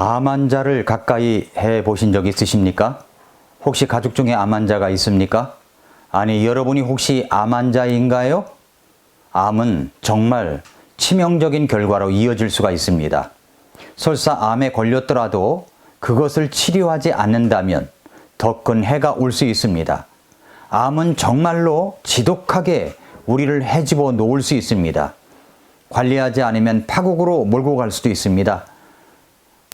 암 환자를 가까이 해 보신 적 있으십니까? 혹시 가족 중에 암 환자가 있습니까? 아니, 여러분이 혹시 암 환자인가요? 암은 정말 치명적인 결과로 이어질 수가 있습니다. 설사 암에 걸렸더라도 그것을 치료하지 않는다면 더 큰 해가 올 수 있습니다. 암은 정말로 지독하게 우리를 헤집어 놓을 수 있습니다. 관리하지 않으면 파국으로 몰고 갈 수도 있습니다.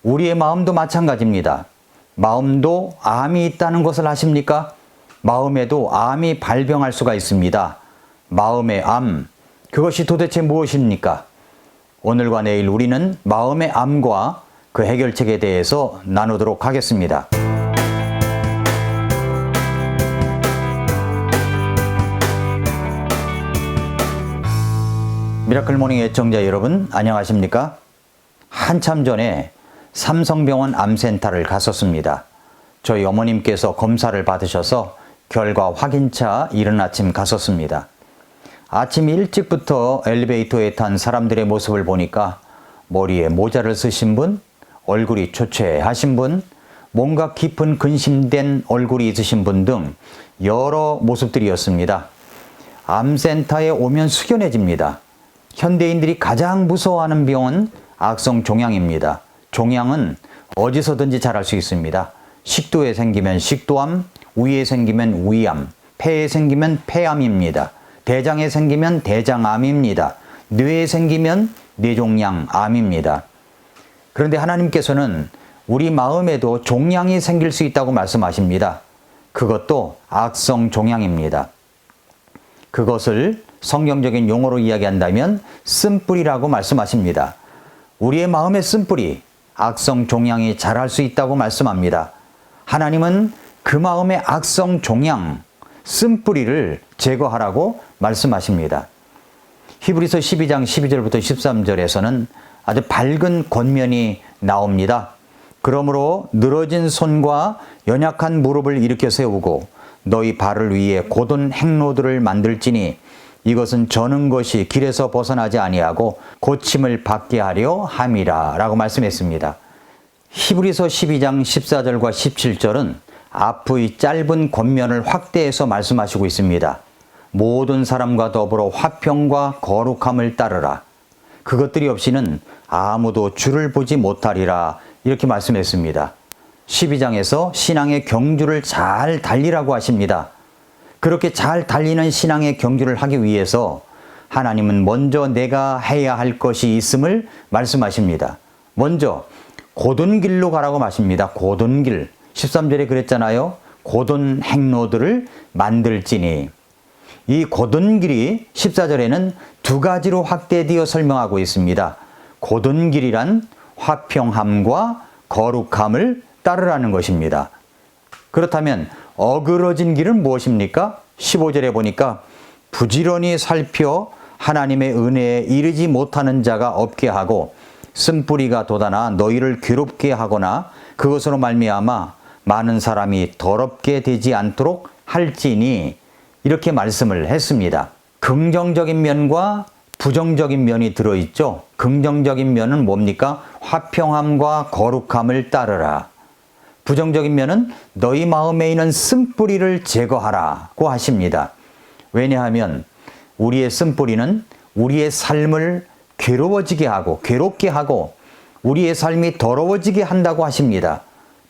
우리의 마음도 마찬가지입니다. 마음도 암이 있다는 것을 아십니까? 마음에도 암이 발병할 수가 있습니다. 마음의 암, 그것이 도대체 무엇입니까? 오늘과 내일 우리는 마음의 암과 그 해결책에 대해서 나누도록 하겠습니다. 미라클 모닝 애청자 여러분, 안녕하십니까? 한참 전에 삼성병원 암센터를 갔었습니다. 저희 어머님께서 검사를 받으셔서 결과 확인차 이른 아침 갔었습니다. 아침 일찍부터 엘리베이터에 탄 사람들의 모습을 보니까 머리에 모자를 쓰신 분, 얼굴이 초췌하신 분, 뭔가 깊은 근심된 얼굴이 있으신 분 등 여러 모습들이었습니다. 암센터에 오면 숙연해집니다. 현대인들이 가장 무서워하는 병은 악성 종양입니다. 종양은 어디서든지 자랄 수 있습니다. 식도에 생기면 식도암, 위에 생기면 위암, 폐에 생기면 폐암입니다. 대장에 생기면 대장암입니다. 뇌에 생기면 뇌종양암입니다. 그런데 하나님께서는 우리 마음에도 종양이 생길 수 있다고 말씀하십니다. 그것도 악성 종양입니다. 그것을 성경적인 용어로 이야기한다면 쓴뿌리라고 말씀하십니다. 우리의 마음의 쓴뿌리, 악성 종양이 자랄 수 있다고 말씀합니다. 하나님은 그 마음의 악성 종양, 쓴뿌리를 제거하라고 말씀하십니다. 히브리서 12장 12절부터 13절에서는 아주 밝은 권면이 나옵니다. 그러므로 늘어진 손과 연약한 무릎을 일으켜 세우고 너희 발을 위해 곧은 행로들을 만들지니 이것은 저는 것이 길에서 벗어나지 아니하고 고침을 받게 하려 함이라 라고 말씀했습니다. 히브리서 12장 14절과 17절은 앞의 짧은 권면을 확대해서 말씀하시고 있습니다. 모든 사람과 더불어 화평과 거룩함을 따르라. 그것들이 없이는 아무도 주를 보지 못하리라 이렇게 말씀했습니다. 12장에서 신앙의 경주를 잘 달리라고 하십니다. 그렇게 잘 달리는 신앙의 경주를 하기 위해서 하나님은 먼저 내가 해야 할 것이 있음을 말씀하십니다. 먼저 곧은 길로 가라고 하십니다. 곧은 길. 13절에 그랬잖아요. 곧은 행로들을 만들지니. 이 곧은 길이 14절에는 두 가지로 확대되어 설명하고 있습니다. 곧은 길이란 화평함과 거룩함을 따르라는 것입니다. 그렇다면 어그러진 길은 무엇입니까? 15절에 보니까 부지런히 살펴 하나님의 은혜에 이르지 못하는 자가 없게 하고 쓴뿌리가 돋아나 너희를 괴롭게 하거나 그것으로 말미암아 많은 사람이 더럽게 되지 않도록 할지니 이렇게 말씀을 했습니다. 긍정적인 면과 부정적인 면이 들어있죠. 긍정적인 면은 뭡니까? 화평함과 거룩함을 따르라. 부정적인 면은 너희 마음에 있는 쓴뿌리를 제거하라고 하십니다. 왜냐하면 우리의 쓴뿌리는 우리의 삶을 괴로워지게 하고 괴롭게 하고 우리의 삶이 더러워지게 한다고 하십니다.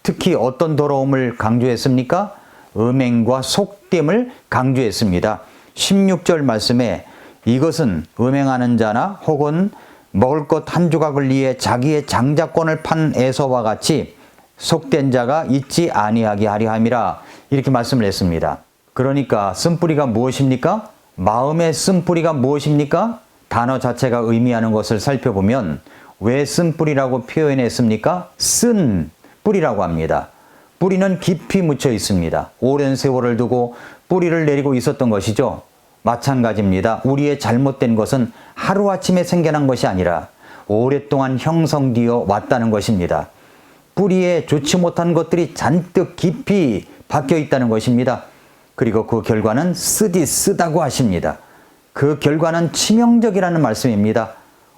특히 어떤 더러움을 강조했습니까? 음행과 속됨을 강조했습니다. 16절 말씀에 이것은 음행하는 자나 혹은 먹을 것 한 조각을 위해 자기의 장자권을 판 에서와 같이 속된 자가 있지 아니하게 하려 함이라 이렇게 말씀을 했습니다. 그러니까 쓴뿌리가 무엇입니까? 마음의 쓴뿌리가 무엇입니까? 단어 자체가 의미하는 것을 살펴보면 왜 쓴뿌리라고 표현했습니까? 쓴 뿌리라고 합니다. 뿌리는 깊이 묻혀 있습니다. 오랜 세월을 두고 뿌리를 내리고 있었던 것이죠. 마찬가지입니다. 우리의 잘못된 것은 하루아침에 생겨난 것이 아니라 오랫동안 형성되어 왔다는 것입니다. 뿌리에 좋지 못한 것들이 잔뜩 깊이 박혀 있다는 것입니다. 그리고 그 결과는 쓰다고 하십니다. 그 결과는 치명적이라는 말씀입니다.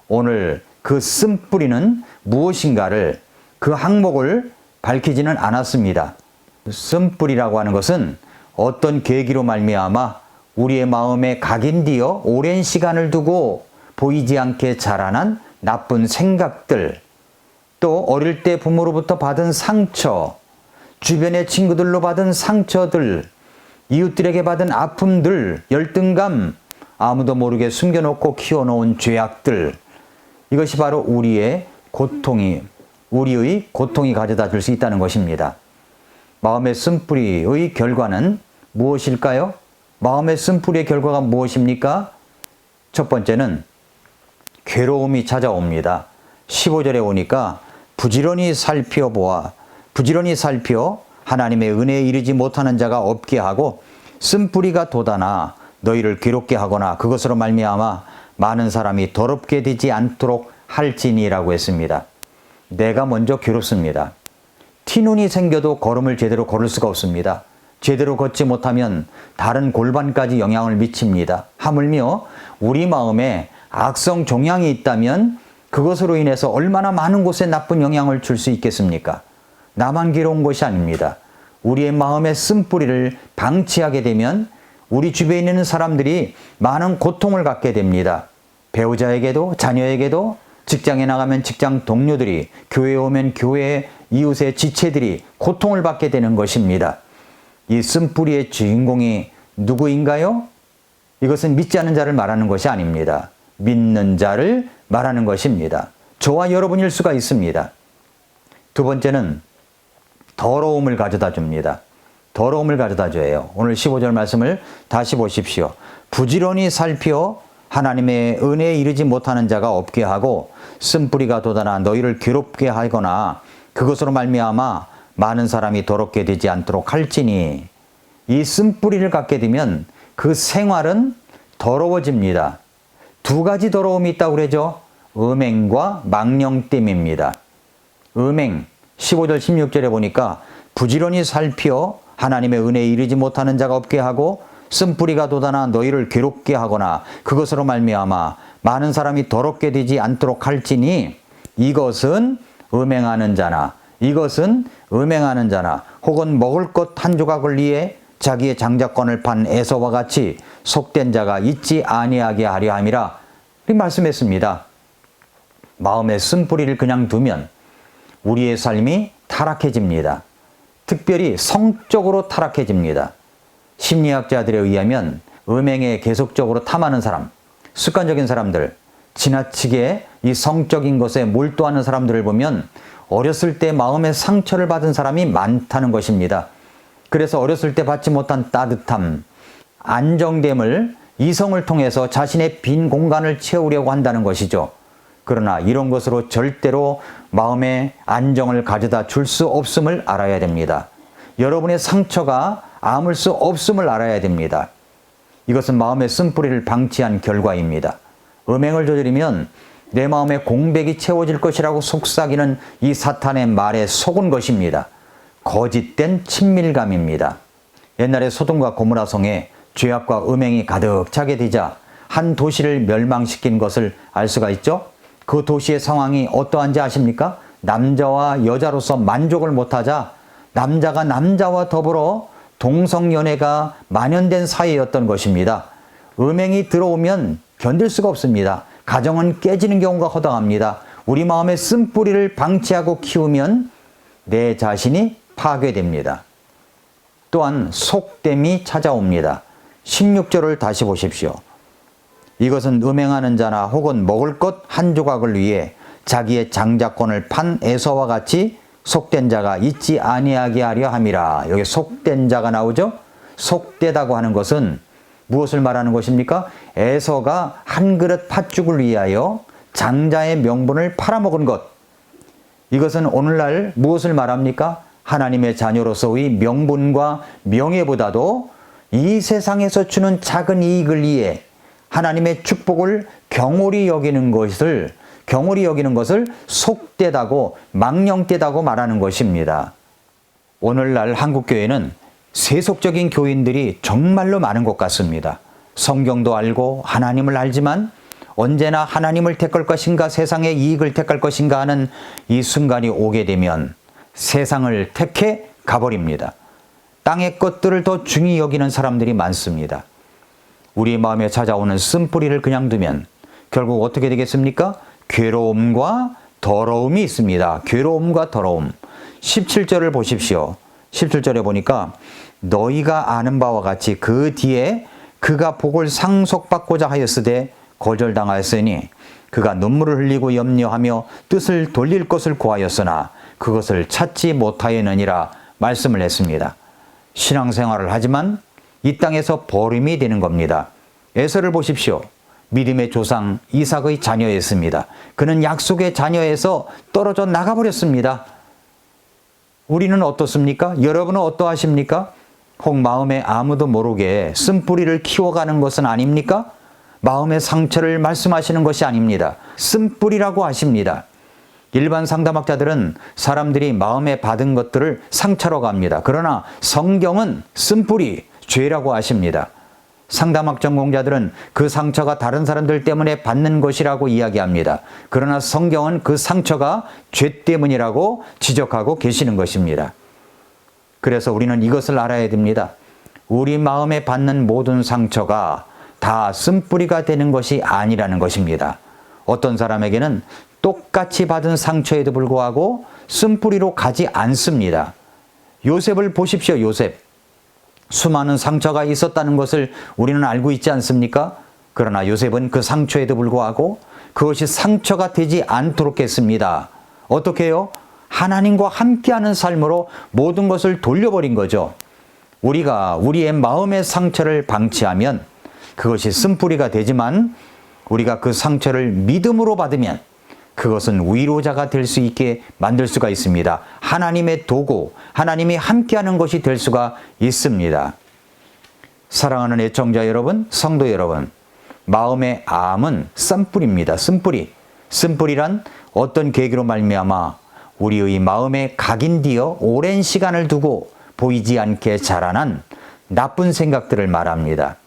오늘 그 쓴뿌리는 무엇인가를 그 항목을 밝히지는 않았습니다. 쓴뿌리라고 하는 것은 어떤 계기로 말미암아 우리의 마음에 각인되어 오랜 시간을 두고 보이지 않게 자라난 나쁜 생각들, 또 어릴 때 부모로부터 받은 상처, 주변의 친구들로 받은 상처들, 이웃들에게 받은 아픔들, 열등감, 아무도 모르게 숨겨놓고 키워놓은 죄악들, 이것이 바로 우리의 고통이 가져다 줄 수 있다는 것입니다. 마음의 쓴뿌리의 결과는 무엇일까요? 마음의 쓴뿌리의 결과가 무엇입니까? 첫 번째는 괴로움이 찾아옵니다. 15절에 오니까 부지런히 살펴 하나님의 은혜에 이르지 못하는 자가 없게 하고 쓴뿌리가 돋아나 너희를 괴롭게 하거나 그것으로 말미암아 많은 사람이 더럽게 되지 않도록 할지니라고 했습니다. 내가 먼저 괴롭습니다. 티눈이 생겨도 걸음을 제대로 걸을 수가 없습니다. 제대로 걷지 못하면 다른 골반까지 영향을 미칩니다. 하물며 우리 마음에 악성 종양이 있다면 그것으로 인해서 얼마나 많은 곳에 나쁜 영향을 줄 수 있겠습니까? 나만 괴로운 것이 아닙니다. 우리의 마음의 쓴뿌리를 방치하게 되면 우리 주변에 있는 사람들이 많은 고통을 갖게 됩니다. 배우자에게도, 자녀에게도, 직장에 나가면 직장 동료들이, 교회에 오면 교회 이웃의 지체들이 고통을 받게 되는 것입니다. 이 쓴뿌리의 주인공이 누구인가요? 이것은 믿지 않는 자를 말하는 것이 아닙니다. 믿는 자를 말하는 것입니다. 저와 여러분일 수가 있습니다. 두 번째는 더러움을 가져다 줍니다. 더러움을 가져다 줘요. 오늘 15절 말씀을 다시 보십시오. 부지런히 살펴 하나님의 은혜에 이르지 못하는 자가 없게 하고 쓴뿌리가 돋아나 너희를 괴롭게 하거나 그것으로 말미암아 많은 사람이 더럽게 되지 않도록 할지니. 이 쓴뿌리를 갖게 되면 그 생활은 더러워집니다. 두 가지 더러움이 있다고 그러죠. 음행과 망령됨입니다. 음행 15절 16절에 보니까 부지런히 살펴 하나님의 은혜에 이르지 못하는 자가 없게 하고 쓴뿌리가 돋아나 너희를 괴롭게 하거나 그것으로 말미암아 많은 사람이 더럽게 되지 않도록 할지니. 이것은 음행하는 자나 혹은 먹을 것 한 조각을 위해 자기의 장자권을 판 에서와 같이 속된 자가 있지 아니하게 하려 함이라. 이렇게 말씀했습니다. 마음의 쓴뿌리를 그냥 두면 우리의 삶이 타락해집니다. 특별히 성적으로 타락해집니다. 심리학자들에 의하면 음행에 계속적으로 탐하는 사람, 습관적인 사람들, 지나치게 이 성적인 것에 몰두하는 사람들을 보면 어렸을 때 마음의 상처를 받은 사람이 많다는 것입니다. 그래서 어렸을 때 받지 못한 따뜻함, 안정됨을 이성을 통해서 자신의 빈 공간을 채우려고 한다는 것이죠. 그러나 이런 것으로 절대로 마음의 안정을 가져다 줄 수 없음을 알아야 됩니다. 여러분의 상처가 아물 수 없음을 알아야 됩니다. 이것은 마음의 쓴뿌리를 방치한 결과입니다. 음행을 저지르면 내 마음에 공백이 채워질 것이라고 속삭이는 이 사탄의 말에 속은 것입니다. 거짓된 친밀감입니다. 옛날에 소돔과 고모라 성에 죄악과 음행이 가득 차게 되자 한 도시를 멸망시킨 것을 알 수가 있죠. 그 도시의 상황이 어떠한지 아십니까? 남자와 여자로서 만족을 못하자 남자가 남자와 더불어 동성연애가 만연된 사이였던 것입니다. 음행이 들어오면 견딜 수가 없습니다. 가정은 깨지는 경우가 허다합니다. 우리 마음의 쓴뿌리를 방치하고 키우면 내 자신이 파괴됩니다. 또한 속됨이 찾아옵니다. 16절을 다시 보십시오. 이것은 음행하는 자나 혹은 먹을 것 한 조각을 위해 자기의 장자권을 판 에서와 같이 속된 자가 있지 아니하게 하려 함이라. 여기 속된 자가 나오죠? 속되다고 하는 것은 무엇을 말하는 것입니까? 에서가 한 그릇 팥죽을 위하여 장자의 명분을 팔아먹은 것. 이것은 오늘날 무엇을 말합니까? 하나님의 자녀로서의 명분과 명예보다도 이 세상에서 주는 작은 이익을 위해 하나님의 축복을 경홀히 여기는 것을 속되다고 망령되다고 말하는 것입니다. 오늘날 한국교회는 세속적인 교인들이 정말로 많은 것 같습니다. 성경도 알고 하나님을 알지만 언제나 하나님을 택할 것인가 세상의 이익을 택할 것인가 하는 이 순간이 오게 되면 세상을 택해 가버립니다. 땅의 것들을 더 중히 여기는 사람들이 많습니다. 우리 마음에 찾아오는 쓴뿌리를 그냥 두면 결국 어떻게 되겠습니까? 괴로움과 더러움이 있습니다. 괴로움과 더러움. 17절을 보십시오. 17절에 보니까 너희가 아는 바와 같이 그 뒤에 그가 복을 상속받고자 하였으되 거절당하였으니 그가 눈물을 흘리고 염려하며 뜻을 돌릴 것을 구하였으나 그것을 찾지 못하였느니라 말씀을 했습니다. 신앙생활을 하지만 이 땅에서 버림이 되는 겁니다. 에서를 보십시오. 믿음의 조상 이삭의 자녀였습니다. 그는 약속의 자녀에서 떨어져 나가버렸습니다. 우리는 어떻습니까? 여러분은 어떠하십니까? 혹 마음에 아무도 모르게 쓴뿌리를 키워가는 것은 아닙니까? 마음의 상처를 말씀하시는 것이 아닙니다. 쓴뿌리라고 하십니다. 일반 상담학자들은 사람들이 마음에 받은 것들을 상처라고 합니다. 그러나 성경은 쓴뿌리, 죄라고 하십니다. 상담학 전공자들은 그 상처가 다른 사람들 때문에 받는 것이라고 이야기합니다. 그러나 성경은 그 상처가 죄 때문이라고 지적하고 계시는 것입니다. 그래서 우리는 이것을 알아야 됩니다. 우리 마음에 받는 모든 상처가 다 쓴뿌리가 되는 것이 아니라는 것입니다. 어떤 사람에게는 똑같이 받은 상처에도 불구하고 쓴뿌리로 가지 않습니다. 요셉을 보십시오. 요셉. 수많은 상처가 있었다는 것을 우리는 알고 있지 않습니까? 그러나 요셉은 그 상처에도 불구하고 그것이 상처가 되지 않도록 했습니다. 어떻게 해요? 하나님과 함께하는 삶으로 모든 것을 돌려버린 거죠. 우리가 우리의 마음의 상처를 방치하면 그것이 쓴뿌리가 되지만 우리가 그 상처를 믿음으로 받으면 그것은 위로자가 될 수 있게 만들 수가 있습니다. 하나님의 도구, 하나님이 함께하는 것이 될 수가 있습니다. 사랑하는 애청자 여러분, 성도 여러분, 마음의 암은 쓴뿌리입니다. 쓴뿌리. 쓴뿌리란 어떤 계기로 말미암아 우리의 마음에 각인되어 오랜 시간을 두고 보이지 않게 자라난 나쁜 생각들을 말합니다.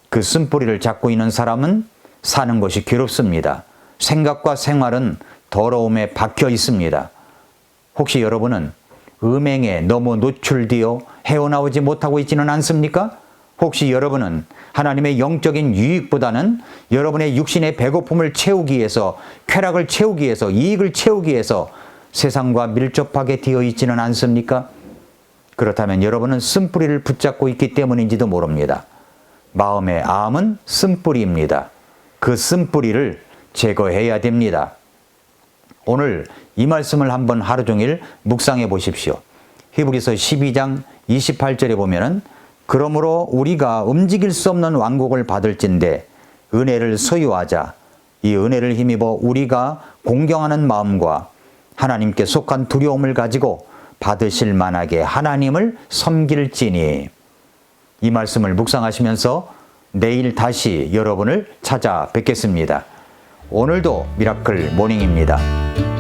그 쓴뿌리를 잡고 있는 사람은 사는 것이 괴롭습니다. 생각과 생활은 더러움에 박혀 있습니다. 혹시 여러분은 음행에 너무 노출되어 헤어나오지 못하고 있지는 않습니까? 혹시 여러분은 하나님의 영적인 유익보다는 여러분의 육신의 배고픔을 채우기 위해서, 쾌락을 채우기 위해서, 이익을 채우기 위해서 세상과 밀접하게 되어 있지는 않습니까? 그렇다면 여러분은 쓴뿌리를 붙잡고 있기 때문인지도 모릅니다. 마음의 암은 쓴뿌리입니다. 그 쓴뿌리를 제거해야 됩니다. 오늘 이 말씀을 한번 하루 종일 묵상해 보십시오. 히브리서 12장 28절에 보면은 그러므로 우리가 움직일 수 없는 왕국을 받을진대 은혜를 소유하자. 이 은혜를 힘입어 우리가 공경하는 마음과 하나님께 속한 두려움을 가지고 받으실 만하게 하나님을 섬길지니. 이 말씀을 묵상하시면서 내일 다시 여러분을 찾아뵙겠습니다. 오늘도 미라클 모닝입니다.